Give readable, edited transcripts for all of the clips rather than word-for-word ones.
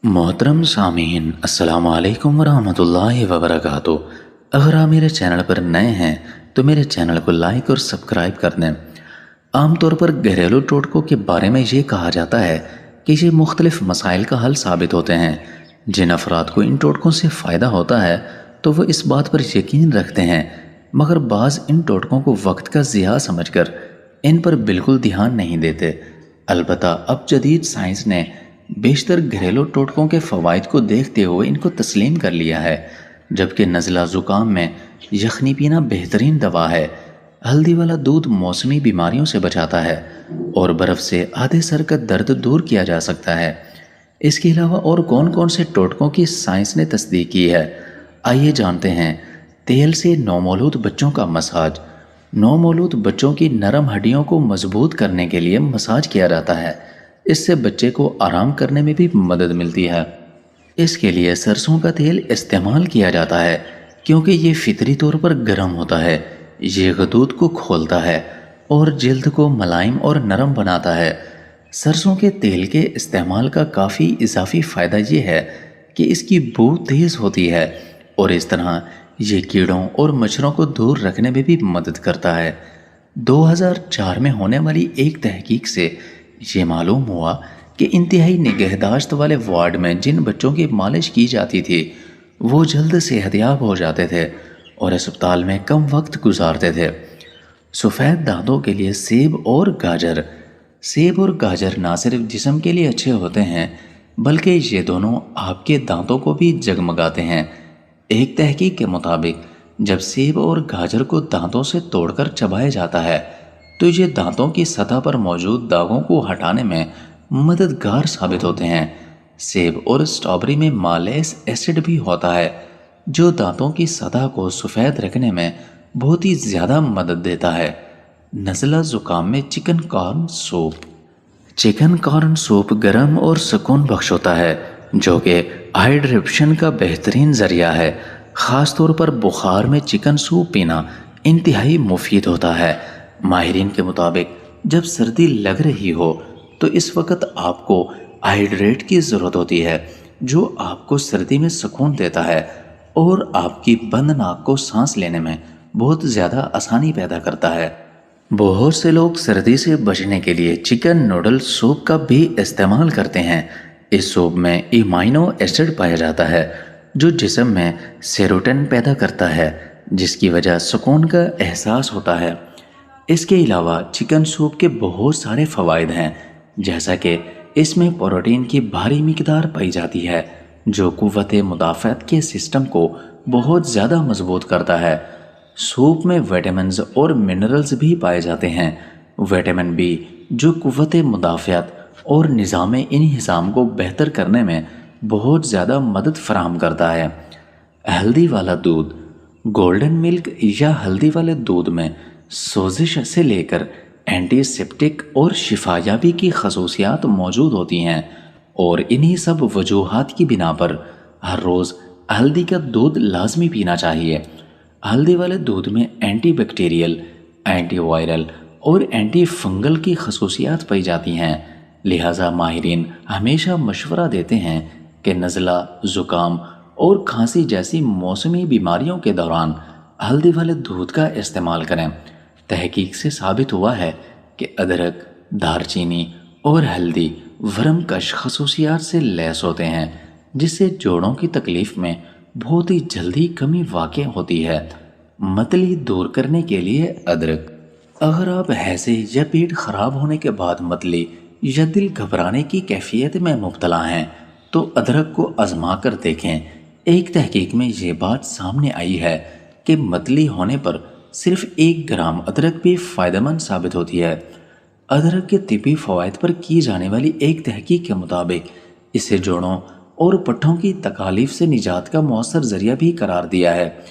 मोहतरम सामीन अस्सलाम वालेकुम वरहमतुल्लाहि वबरकातुहू। अगर आप मेरे चैनल पर नए हैं तो मेरे चैनल को लाइक और सब्सक्राइब कर दें। आमतौर पर घरेलू टोटकों के बारे में ये कहा जाता है कि ये मुख्तलिफ मसाइल का हल साबित होते हैं। जिन अफराद को इन टोटकों से फ़ायदा होता है तो वो इस बात पर यकीन रखते हैं, मगर बाज़ इन टोटकों को वक्त का ज़िया समझकर इन पर बिल्कुल ध्यान नहीं देते। अलबत्ता अब जदीद साइंस ने बेशतर घरेलू टोटकों के फ़वाइद को देखते हुए इनको तस्लीम कर लिया है। जबकि नज़ला ज़ुकाम में यखनी पीना बेहतरीन दवा है। हल्दी वाला दूध मौसमी बीमारियों से बचाता है और बर्फ़ से आधे सर का दर्द दूर किया जा सकता है। इसके अलावा और कौन कौन से टोटकों की साइंस ने तस्दीक की है, आइए जानते हैं। तेल से नौमौलूद बच्चों का मसाज। नौमौलूद बच्चों की नरम हड्डियों को मजबूत करने के लिए मसाज किया जाता है। इससे बच्चे को आराम करने में भी मदद मिलती है। इसके लिए सरसों का तेल इस्तेमाल किया जाता है क्योंकि ये फितरी तौर पर गर्म होता है। ये गदूद को खोलता है और जल्द को मुलायम और नरम बनाता है। सरसों के तेल के इस्तेमाल का काफ़ी इजाफी फ़ायदा ये है कि इसकी बू तेज़ होती है और इस तरह ये कीड़ों और मच्छरों को दूर रखने में भी मदद करता है। 2004 में होने वाली एक तहकीक से ये मालूम हुआ कि इंतहाई निगहदाश्त वाले वार्ड में जिन बच्चों की मालिश की जाती थी वो जल्द सेहतयाब हो जाते थे और अस्पताल में कम वक्त गुजारते थे। सफ़ेद दांतों के लिए सेब और गाजर ना सिर्फ जिस्म के लिए अच्छे होते हैं बल्कि ये दोनों आपके दांतों को भी जगमगाते हैं। एक तहकीक के मुताबिक जब सेब और गाजर को दांतों से तोड़कर चबाया जाता है तो ये दांतों की सतह पर मौजूद दागों को हटाने में मददगार साबित होते हैं। सेब और स्ट्रॉबेरी में मालेस एसिड भी होता है जो दांतों की सतह को सफ़ेद रखने में बहुत ही ज़्यादा मदद देता है। नज़ला ज़ुकाम में चिकन कॉर्न सूप गर्म और सुकून बख्श होता है जो कि हाइड्रेशन का बेहतरीन ज़रिया है। ख़ास तौर पर बुखार में चिकन सूप पीना इंतहाई मुफीद होता है। माहिरीन के मुताबिक जब सर्दी लग रही हो तो इस वक्त आपको हाइड्रेट की ज़रूरत होती है जो आपको सर्दी में सुकून देता है और आपकी बंद नाक को सांस लेने में बहुत ज़्यादा आसानी पैदा करता है। बहुत से लोग सर्दी से बचने के लिए चिकन नूडल सूप का भी इस्तेमाल करते हैं। इस सूप में इमाइनो एसिड पाया जाता है जो जिस्म में सेरोटोनिन पैदा करता है जिसकी वजह सुकून का एहसास होता है। इसके अलावा चिकन सूप के बहुत सारे फ़वाइद हैं, जैसा कि इसमें प्रोटीन की भारी मिकदार पाई जाती है जो कुव्वत मुदाफ़अत के सिस्टम को बहुत ज़्यादा मजबूत करता है। सूप में विटामिन्स और मिनरल्स भी पाए जाते हैं। विटामिन बी जो कुव्वत मुदाफ़अत और निज़ाम इंहिज़ाम को बेहतर करने में बहुत ज़्यादा मदद फराहम करता है। हल्दी वाला दूध। गोल्डन मिल्क या हल्दी वाले दूध में सोजिश से लेकर एंटीसेप्टिक और शिफायाबी की खसूसियात मौजूद होती हैं और इन्हीं सब वजूहात की बिना पर हर रोज़ हल्दी का दूध लाजमी पीना चाहिए। हल्दी वाले दूध में एंटी बैक्टीरियल, एंटी वायरल और एंटी फंगल की खसूसियात पाई जाती हैं। लिहाजा माहिरीन हमेशा मशवरा देते हैं कि नज़ला, ज़ुकाम और खांसी जैसी मौसमी बीमारियों के दौरान हल्दी वाले दूध का इस्तेमाल करें। तहकीक से साबित हुआ है कि अदरक, दारचीनी और हल्दी वरमकश खसूसियात से लैस होते हैं जिससे जोड़ों की तकलीफ़ में बहुत ही जल्दी कमी वाक़ई होती है। मतली दूर करने के लिए अदरक। अगर आप हैज़े या पेट ख़राब होने के बाद मतली या दिल घबराने की कैफियत में मुब्तला हैं तो अदरक को आजमा कर देखें। एक तहकीक में ये बात सामने आई है कि मतली होने पर सिर्फ 1 ग्राम अदरक भी फ़ायदेमंद साबित होती है। अदरक के तिब्बी फ़वाइद पर की जाने वाली एक तहकीक के मुताबिक इसे जोड़ों और पट्ठों की तकालीफ से निजात का मौसर ज़रिया भी करार दिया है।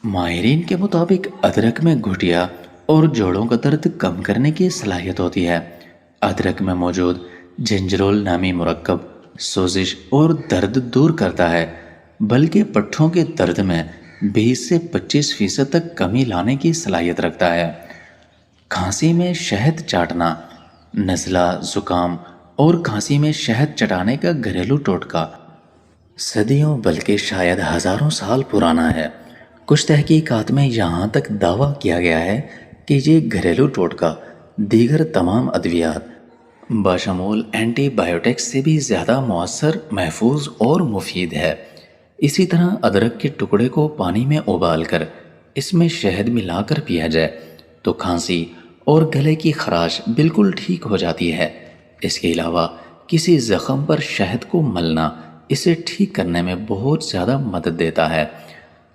माहिरीन के मुताबिक अदरक में घुटिया और जोड़ों का दर्द कम करने की सलाहियत होती है। अदरक में मौजूद जिंजरोल नामी मुरक्कब सोजिश और दर्द दूर करता है, बल्कि पट्ठों के दर्द में 20 से 25% तक कमी लाने की सलाहियत रखता है। खांसी में शहद चाटना। नज़ला, ज़ुकाम اور کھانسی میں شہد چٹانے کا گھریلو ٹوٹکا صدیوں بلکہ شاید ہزاروں سال پرانا ہے۔ کچھ تحقیقات میں یہاں تک دعویٰ کیا گیا ہے کہ یہ گھریلو ٹوٹکا دیگر تمام ادویات بشمول اینٹی بائیوٹکس سے بھی زیادہ مؤثر، محفوظ اور مفید ہے۔ اسی طرح ادرک کے ٹکڑے کو پانی میں ابال کر اس میں شہد ملا کر پیا جائے تو کھانسی اور گلے کی خراش بالکل ٹھیک ہو جاتی ہے۔ اس کے علاوہ کسی زخم پر شہد کو ملنا اسے ٹھیک کرنے میں بہت زیادہ مدد دیتا ہے۔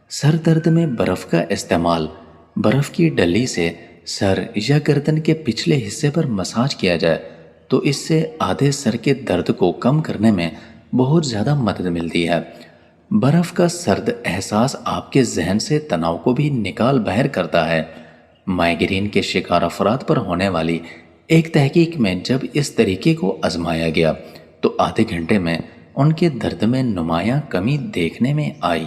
سر درد میں برف کا استعمال، برف کی ڈلی سے سر یا گردن کے پچھلے حصے پر مساج کیا جائے تو اس سے آدھے سر کے درد کو کم کرنے میں بہت زیادہ مدد ملتی ہے۔ برف کا سرد احساس آپ کے ذہن سے تناؤ کو بھی نکال باہر کرتا ہے۔ مائیگرین کے شکار افراد پر ہونے والی ایک تحقیق میں جب اس طریقے کو آزمایا گیا تو آدھے گھنٹے میں ان کے درد میں نمایاں کمی دیکھنے میں آئی۔